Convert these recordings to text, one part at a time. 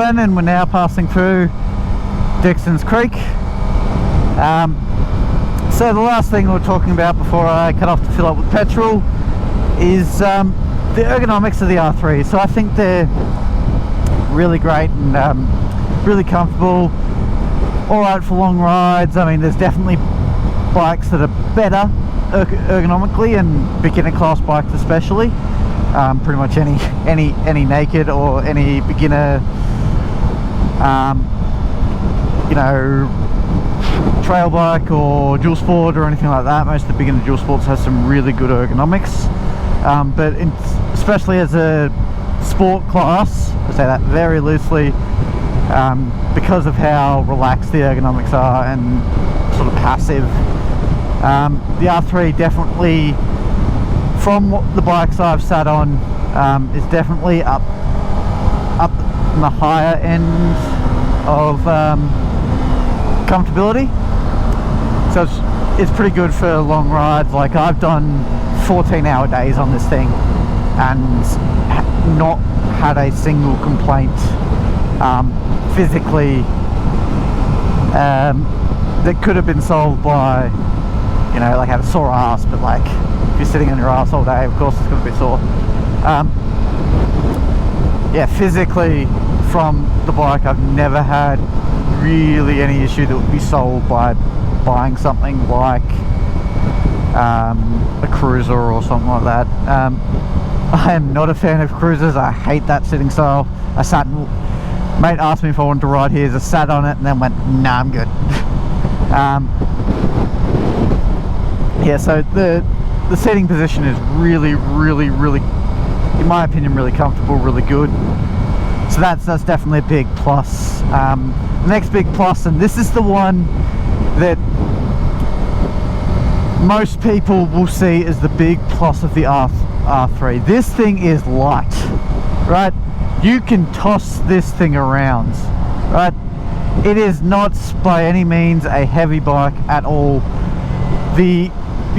And we're now passing through Dixon's Creek. So the last thing we're talking about before I cut off to fill up with petrol is the ergonomics of the R3. So I think they're really great and really comfortable, alright for long rides. I mean, there's definitely bikes that are better ergonomically, and beginner class bikes especially. Pretty much any naked or any beginner you know, trail bike or dual sport or anything like that. Most of the beginner dual sports has some really good ergonomics, but especially as a sport class, I say that very loosely, because of how relaxed the ergonomics are and sort of passive. The R3 definitely, from what the bikes I've sat on, is definitely up in the higher end of comfortability. So it's pretty good for long rides. Like, I've done 14-hour days on this thing and not had a single complaint physically that could have been solved by, you know, like, have a sore ass. But like, if you're sitting on your ass all day, of course it's going to be sore. Yeah, physically from the bike, I've never had really any issue that would be solved by buying something like a cruiser or something like that. I am not a fan of cruisers. I hate that sitting style. Mate asked me if I wanted to ride here, I sat on it and then went, nah, I'm good. Yeah, so the seating position is really, in my opinion, really comfortable, really good. So that's definitely a big plus. The next big plus, and this is the one that most people will see as the big plus of the R3. This thing is light, right? You can toss this thing around, right? It is not by any means a heavy bike at all. You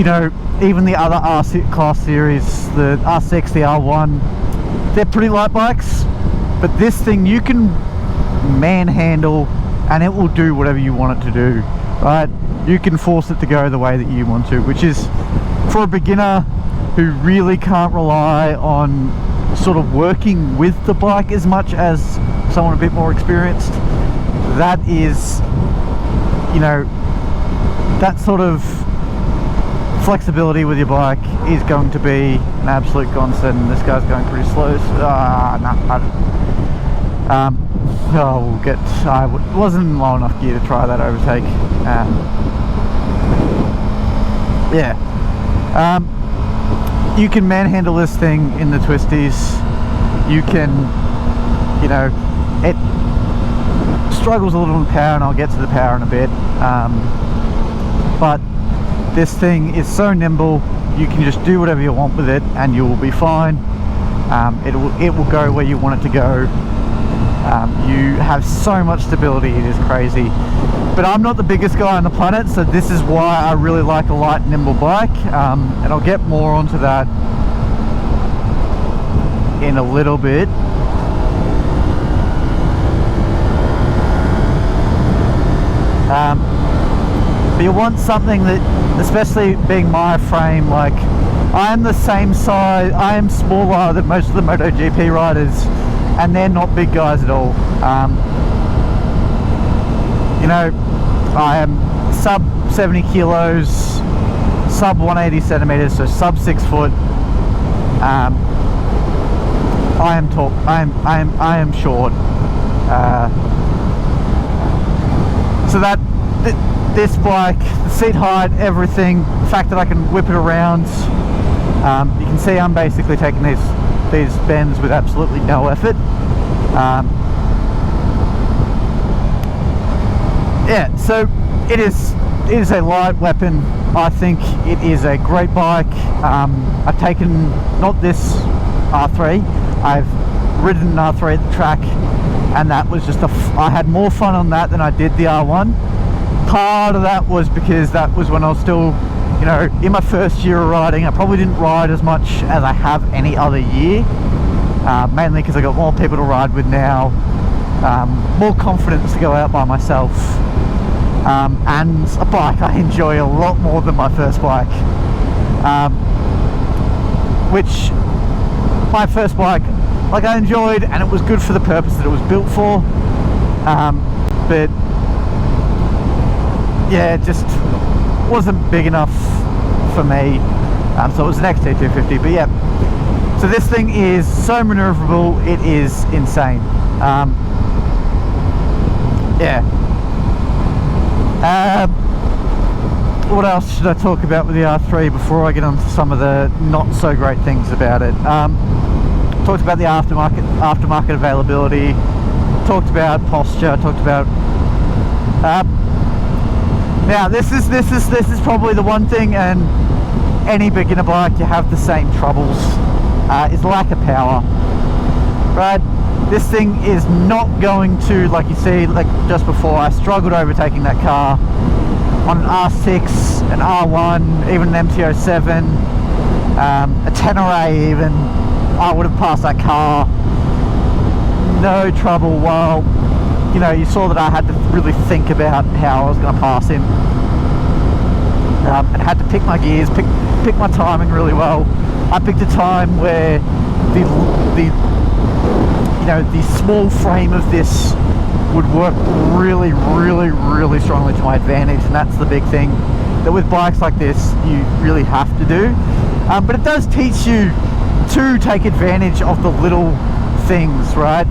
know, even the other R class series, the R6, the R1, they're pretty light bikes, but this thing you can manhandle and it will do whatever you want it to do, right? You can force it to go the way that you want to, which is, for a beginner who really can't rely on sort of working with the bike as much as someone a bit more experienced, that is, you know, that sort of flexibility with your bike is going to be an absolute godsend. This guy's going pretty slow. I wasn't in low enough gear to try that overtake. Yeah. You can manhandle this thing in the twisties. You can, you know, it struggles a little with power, and I'll get to the power in a bit. But this thing is so nimble, you can just do whatever you want with it and you will be fine. It will go where you want it to go. You have so much stability, it is crazy. But I'm not the biggest guy on the planet, so this is why I really like a light, nimble bike. And I'll get more onto that in a little bit. But you want something that, especially being my frame, like, I am the same size, I am smaller than most of the MotoGP riders, and they're not big guys at all. You know, I am sub 70 kilos, sub 180 centimeters, so sub 6 foot. I am tall, I am short. So that this bike, the seat height, everything, the fact that I can whip it around, you can see I'm basically taking these bends with absolutely no effort. Yeah, so it is a light weapon. I think it is a great bike. I've taken, not this R3, I've ridden an R3 at the track, and that was just I had more fun on that than I did the R1. Part of that was because that was when I was still, you know, in my first year of riding. I probably didn't ride as much as I have any other year, mainly because I got more people to ride with now, more confidence to go out by myself, and a bike I enjoy a lot more than my first bike, which my first bike, like, I enjoyed, and it was good for the purpose that it was built for, but yeah, it just wasn't big enough for me, so it was an XT250. But yeah, so this thing is so maneuverable, it is insane. Yeah. What else should I talk about with the R3 before I get on to some of the not so great things about it? Talked about the aftermarket availability, talked about posture, talked about now this is probably the one thing, and any beginner bike you have the same troubles, is lack of power, right? This thing is not going to, like you see, like just before, I struggled overtaking that car on an R6, an R1, even an MT-07, a Tenere even. I would have passed that car, no trouble. While, you know, you saw that I had to really think about how I was going to pass him, and had to pick my gears, pick my timing really well. I picked a time where the small frame of this would work really, really, really strongly to my advantage, and that's the big thing that with bikes like this you really have to do. But it does teach you to take advantage of the little things, right?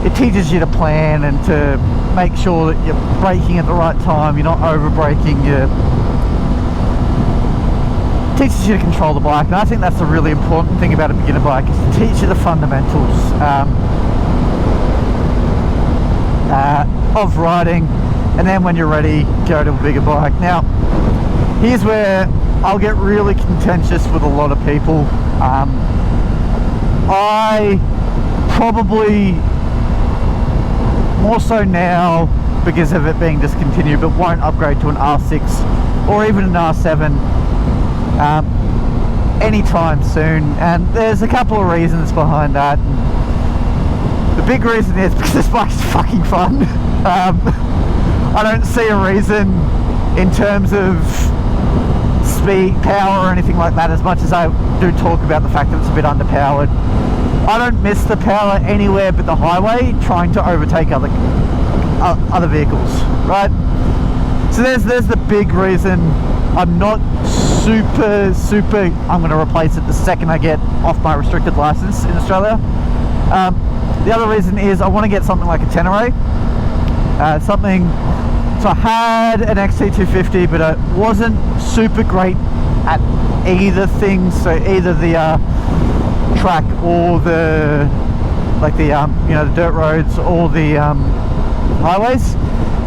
It teaches you to plan and to make sure that you're braking at the right time, you're not over braking, it teaches you to control the bike. And I think that's the really important thing about a beginner bike, is to teach you the fundamentals of riding, and then when you're ready, go to a bigger bike. Now, here's where I'll get really contentious with a lot of people. I probably, more so now because of it being discontinued, but won't upgrade to an R6 or even an R7 anytime soon, and there's a couple of reasons behind that. The big reason is because this bike's fucking fun. I don't see a reason in terms of speed, power or anything like that, as much as I do talk about the fact that it's a bit underpowered. I don't miss the power anywhere but the highway, trying to overtake other vehicles, right? So there's the big reason. I'm not super, I'm going to replace it the second I get off my restricted license in Australia. The other reason is I want to get something like a Tenere, so I had an XT250, but it wasn't super great at either thing, so either the track or the the dirt roads or the highways.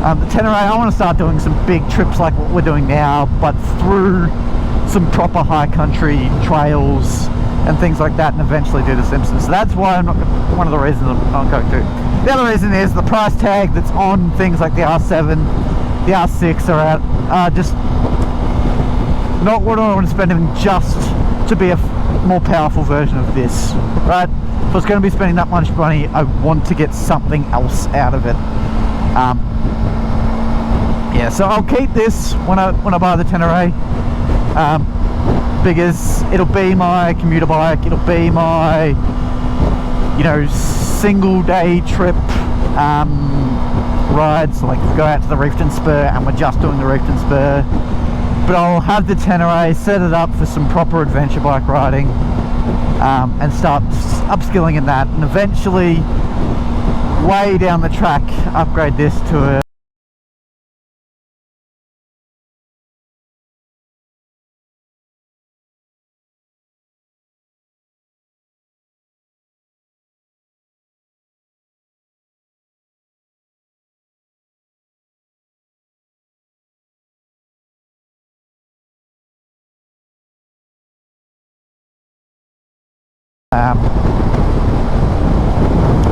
The Tenere, I want to start doing some big trips like what we're doing now, but through some proper high country trails and things like that, and eventually do the Simpsons. So that's why one of the reasons I'm not going to. The other reason is the price tag that's on things like the R7, the R6 are just not what I want to spend in just to be a more powerful version of this, right? If I was going to be spending that much money, I want to get something else out of it. Yeah, so I'll keep this when I buy the Tenere, because it'll be my commuter bike, it'll be my, single day trip rides, like go out to the Reefton Spur, and we're just doing the Reefton Spur. But I'll have the Tenere, set it up for some proper adventure bike riding, and start upskilling in that, and eventually, way down the track, upgrade this to a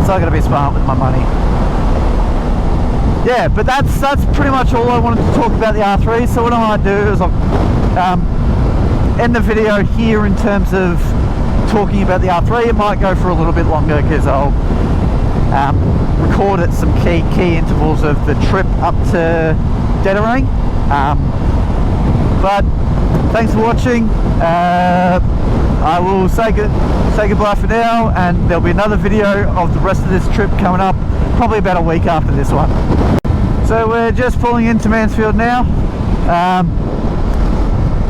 So I gotta be smart with my money. Yeah, but that's pretty much all I wanted to talk about the R3. So what I might do is I'll end the video here in terms of talking about the R3. It might go for a little bit longer because I'll record at some key intervals of the trip up to Dedarang. But thanks for watching. I will say goodbye for now, and there'll be another video of the rest of this trip coming up, probably about a week after this one. So we're just pulling into Mansfield now.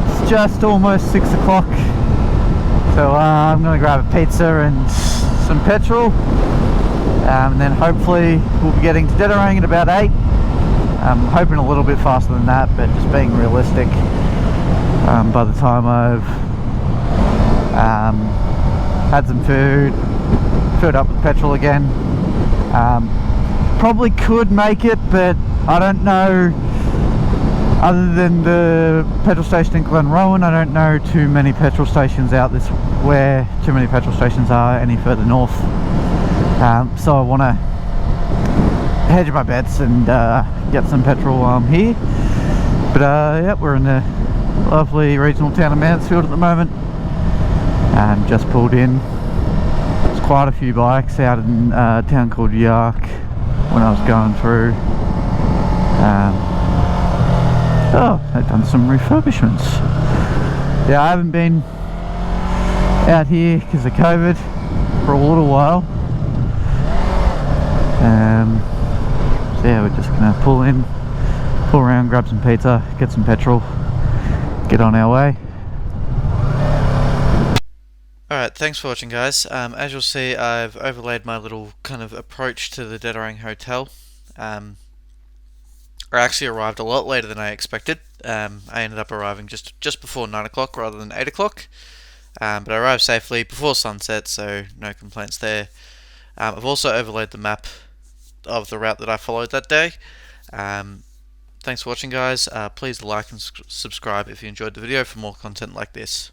It's just almost 6 o'clock, so I'm going to grab a pizza and some petrol, and then hopefully we'll be getting to Dedarang at about 8. I'm hoping a little bit faster than that, but just being realistic, by the time I've had some food, filled up with petrol again, probably could make it, but I don't know, other than the petrol station in Glenrowan, I don't know too many petrol stations out this, where too many petrol stations are any further north. So I want to hedge my bets and get some petrol while I'm here. But yeah, we're in the lovely regional town of Mansfield at the moment. Just pulled in. There's quite a few bikes out in a town called Yark when I was going through. Oh, they've done some refurbishments. Yeah, I haven't been out here because of COVID for a little while. So yeah, we're just gonna pull around, grab some pizza, get some petrol, get on our way. Alright, thanks for watching, guys. As you'll see, I've overlaid my little kind of approach to the Dedarang Hotel. I actually arrived a lot later than I expected. I ended up arriving just before 9 o'clock rather than 8 o'clock. But I arrived safely before sunset, so no complaints there. I've also overlaid the map of the route that I followed that day. Thanks for watching, guys. Please like and subscribe if you enjoyed the video for more content like this.